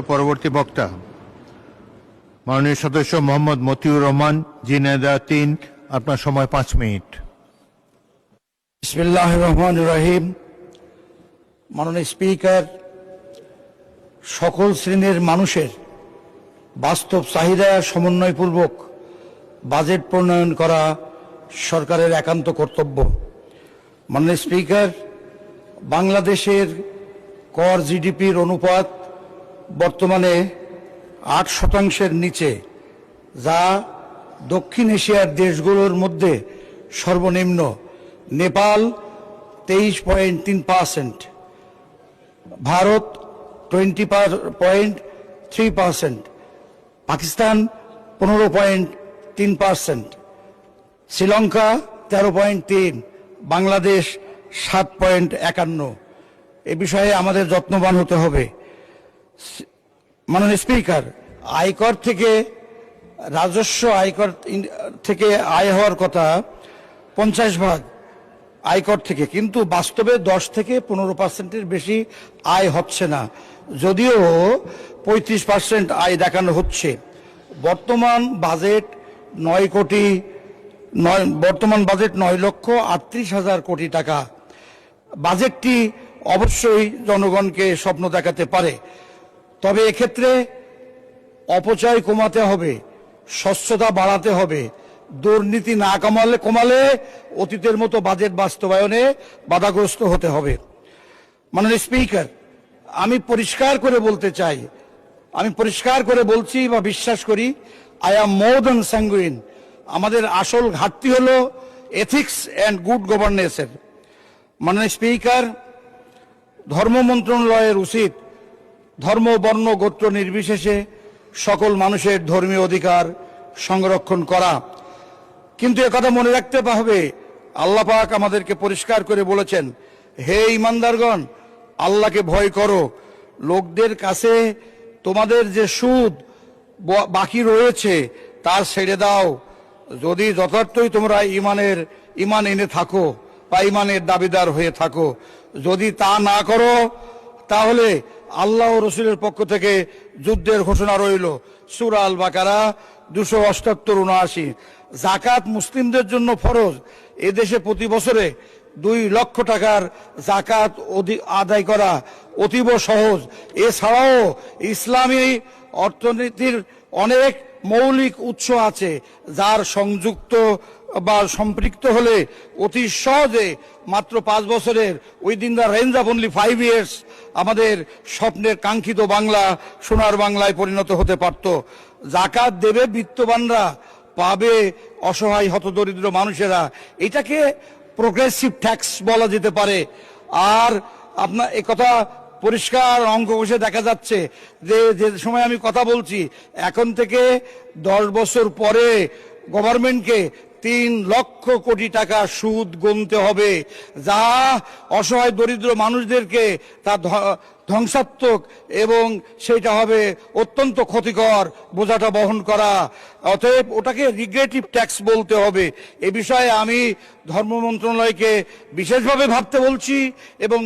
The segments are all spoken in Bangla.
পরবর্তী বক্তা মাননীয় সদস্য মোহাম্মদ মতিউর রহমান, ঝিনাইদহ ৩। আপনার সময় ৫ মিনিট। বিসমিল্লাহির রহমানির রহিম। মাননীয় স্পিকার, সকল শ্রেণীর মানুষের বাস্তব চাহিদা সমন্বয়পূর্বক বাজেট প্রণয়ন করা সরকারের একান্ত কর্তব্য। মাননীয় স্পিকার, বাংলাদেশের কর জিডিপির অনুপাত বর্তমানে ৮% নিচে, যা দক্ষিণ এশিয়ার দেশগুলোর মধ্যে সর্বনিম্ন। নেপাল 23.3%, ভারত 20.3%, পাকিস্তান 15.3%, শ্রীলঙ্কা 13.3, বাংলাদেশ 7.51। এ বিষয়ে আমাদের যত্নবান হতে হবে। মাননীয় স্পিকার, আয়কর থেকে রাজস্ব আয়কর থেকে আয় হওয়ার কথা 50% আয়কর থেকে, কিন্তু বাস্তবে 10 থেকে 15%-এর বেশি আয় হচ্ছে না, যদিও 35% আয় দেখানো হচ্ছে। বর্তমান বাজেট 9,38,00,000 কোটি টাকা। বাজেটটি অবশ্যই জনগণকে স্বপ্ন দেখাতে পারে, তবে এক্ষেত্রে অপচয় কমাতে হবে, স্বচ্ছতা বাড়াতে হবে, দুর্নীতি না কমালে অতীতের মতো বাজেট বাস্তবায়নে বাধাগ্রস্ত হতে হবে। মাননীয় স্পিকার, আমি পরিষ্কার করে বলতে চাই, আমি পরিষ্কার করে বলছি বা বিশ্বাস করি, I am more than sanguine. আমাদের আসল ঘাটতি হলো এথিক্স অ্যান্ড গুড গভর্নেন্সের। মাননীয় স্পিকার, ধর্ম মন্ত্রণালয়ের উচিত ধর্ম, বর্ণ, গোত্র নির্বিশেষে সকল মানুষের ধর্মীয় অধিকার সংরক্ষণ করা। কিন্তু একথা মনে রাখতে হবে, আল্লাহ পাক আমাদেরকে পরিষ্কার করে বলেছেন, হে ঈমানদারগণ, আল্লাহকে ভয় করো। লোকদের কাছে তোমাদের যে সুদ বাকি রয়েছে তা ছেড়ে দাও, যদি যথার্থই তোমরা ইমান এনে থাকো বা ইমানের দাবিদার হয়ে থাকো। যদি তা না করো তাহলে আল্লাহ ও রসুলের পক্ষ থেকে যুদ্ধের ঘোষণা রইল। সূরা আল বাকারা 278-79। জাকাত মুসলিমদের জন্য ফরজ। এদেশে প্রতি বছরে 2 লক্ষ টাকার জাকাত আদায় করা অতীব সহজ। এছাড়াও ইসলামী অর্থনীতির অনেক মৌলিক উৎস আছে, যার সংযুক্ত বা সম্পৃক্ত হলে অতি সহজে মাত্র 5 বছরের, within the range of only 5 years, আমাদের স্বপ্নের কাঙ্ক্ষিত বাংলা সোনার বাংলায় পরিণত হতে পারত। জাকাত দেবে বিত্তবানরা, পাবে অসহায় হতদরিদ্র মানুষেরা। এটাকে প্রোগ্রেসিভ ট্যাক্স বলা যেতে পারে। আর আপনার একথা পরিষ্কার অঙ্ক কষে দেখা যাচ্ছে যে সময় আমি কথা বলছি, এখন থেকে 10 বছর পরে গভর্নমেন্টকে 3 লক্ষ কোটি টাকা সুদ গুনতে হবে, যা অসহায় দরিদ্র মানুষদেরকে তা ধ্বংসাত্মক, এবং সেইটা হবে অত্যন্ত ক্ষতিকর বোঝাটা বহন করা। অতএব ওটাকে রিগ্রেটিভ ট্যাক্স বলতে হবে। এ বিষয়ে আমি ধর্ম মন্ত্রণালয়কে বিশেষভাবে ভাবতে বলছি এবং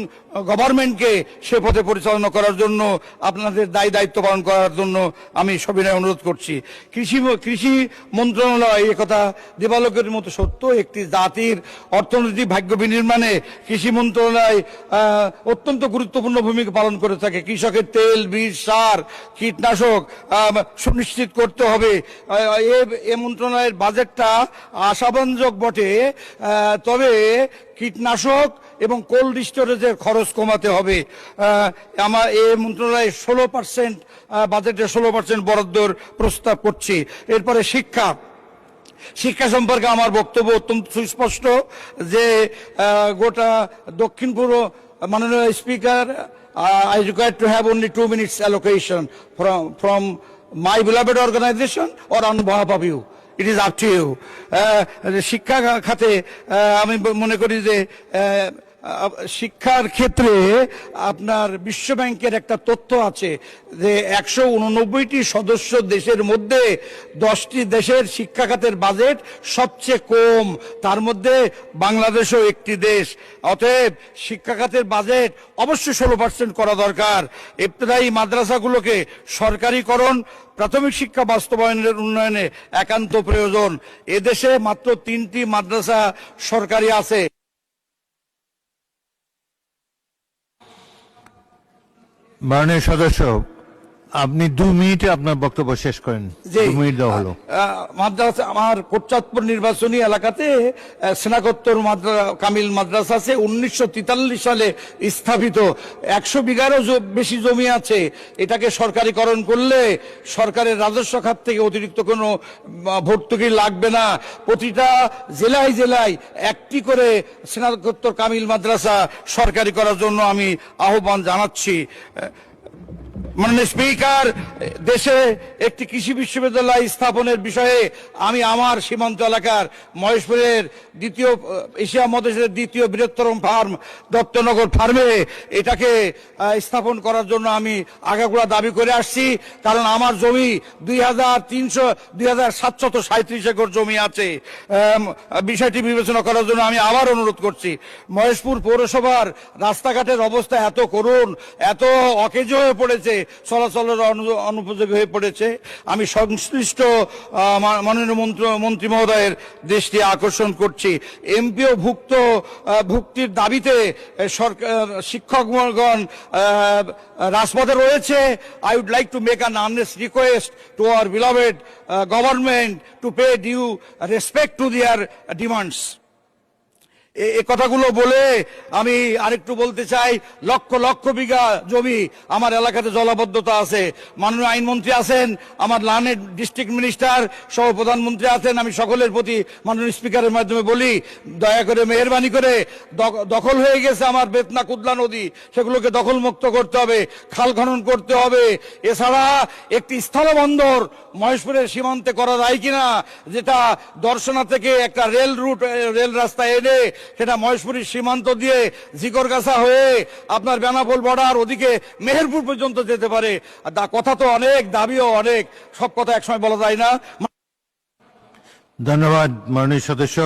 গভর্নমেন্টকে সে পথে পরিচালনা করার জন্য, আপনাদের দায়িত্ব পালন করার জন্য আমি সবিনয় অনুরোধ করছি। কৃষি মন্ত্রণালয়, একথা দিবালোকের মতো সত্য, একটি জাতির অর্থনৈতিক ভাগ্য বিনির্মাণে কৃষি মন্ত্রণালয় অত্যন্ত গুরুত্বপূর্ণ ভূমিকা পালন করে থাকে। কৃষকের তেল, বীজ, সার, কীটনাশক সুনিশ্চিত করতে হবে। এ মন্ত্রণালয়ের বাজেটটা আশাব্যঞ্জক বটে, তবে কীটনাশক এবং কোল্ড স্টোরেজের খরচ কমাতে হবে। আমার এই মন্ত্রণালয় 16% বাজেটে 16% বরাদ্দর প্রস্তাব করছি। এরপরে শিক্ষা সম্পর্কে আমার বক্তব্য অত্যন্ত সুস্পষ্ট যে গোটা দক্ষিণ পূর্ব, মাননীয় speaker, I require to have only 2 minutes allocation from my beloved organization or on behalf of you. It is up to you. শিক্ষা খাতে আমি মনে করি যে শিক্ষার ক্ষেত্রে আপনার বিশ্ব ব্যাংকের একটা তথ্য আছে যে 189টি সদস্য দেশের মধ্যে 10টি দেশের শিক্ষা খাতের বাজেট সবচেয়ে কম, তার মধ্যে বাংলাদেশও একটি দেশ। অতএব শিক্ষা খাতের বাজেট অবশ্যই 16% করা দরকার। ইবতদায়ী মাদ্রাসাগুলোকে সরকারিকরণ, প্রাথমিক শিক্ষা বাস্তবায়নের উন্নয়নে একান্ত প্রয়োজন। এদেশে মাত্র 3টি মাদ্রাসা সরকারি আছে। মাননীয় সদস্য, আপনি 2 মিনিটে আপনার বক্তব্য শেষ করেন। 2 মিনিট দেওয়া হলো। মাদ্রাসা আমার কোটচাঁদপুর নির্বাচনী এলাকাতে স্নাতকোত্তর কামিল মাদ্রাসা আছে, 1943 সালে স্থাপিত। 100 বিঘারও বেশি জমি আছে। এটাকে সরকারিকরণ করলে সরকারের রাজস্ব খাত থেকে অতিরিক্ত কোনো ভর্তুকি লাগবে না। প্রতিটা জেলায় জেলায় একটি করে স্নাতকোত্তর কামিল মাদ্রাসা সরকারি করার জন্য আমি আহ্বান জানাচ্ছি। মাননীয় স্পিকার, দেশে একটি কৃষি বিশ্ববিদ্যালয় স্থাপনের বিষয়ে আমি আমার সীমান্ত এলাকার মহেশপুরের এশিয়া মহাদেশের দ্বিতীয় বৃহত্তম ফার্ম দত্তনগর ফার্মে এটাকে স্থাপন করার জন্য আমি আগাগোড়া দাবি করে আসছি। কারণ আমার জমি 2737 একর জমি আছে। বিষয়টি বিবেচনা করার জন্য আমি আবার অনুরোধ করছি। মহেশপুর পৌরসভার রাস্তাঘাটের অবস্থা এত করুণ, এত অকেজ হয়ে পড়েছে, চলাচলের অনুপযোগী হয়ে পড়েছে। আমি সংশ্লিষ্ট মাননীয় মন্ত্রী মহোদয়ের দৃষ্টি আকর্ষণ করছি। এমপিও ভুক্তির দাবিতে শিক্ষকগণ রাজপথে রয়েছে। I would like to make an earnest request to our beloved government to pay due respect to their demands. এই কথাগুলো বলে আমি আরেকটু বলতে চাই, লক্ষ লক্ষ বিঘা জমি আমার এলাকাতে জলাবদ্ধতা আছে। মাননীয় আইনমন্ত্রী আছেন, আমার লার্নেড ডিস্ট্রিক্ট মিনিস্টার সহ প্রধানমন্ত্রী আছেন। আমি সকলের প্রতি মাননীয় স্পিকারের মাধ্যমে বলি, দয়া করে মেহেরবানি করে দখল হয়ে গেছে আমার বেতনা কুদলা নদী, সেগুলোকে দখল মুক্ত করতে হবে, খাল খনন করতে হবে। এছাড়া একটি স্থলবন্দর মহেশপুরের সীমান্তে করা যায় কিনা, যেটা দর্শনা থেকে একটা রেল রাস্তা এনে সেটা মহেশপুরের সীমান্ত দিয়ে জিকরগাছা হয়ে আপনার বেনাপোল বর্ডার ওদিকে মেহেরপুর পর্যন্ত যেতে পারে। কথা তো অনেক, দাবিও অনেক, সব কথা একসময় বলা যায় না। ধন্যবাদ মাননীয় সদস্য।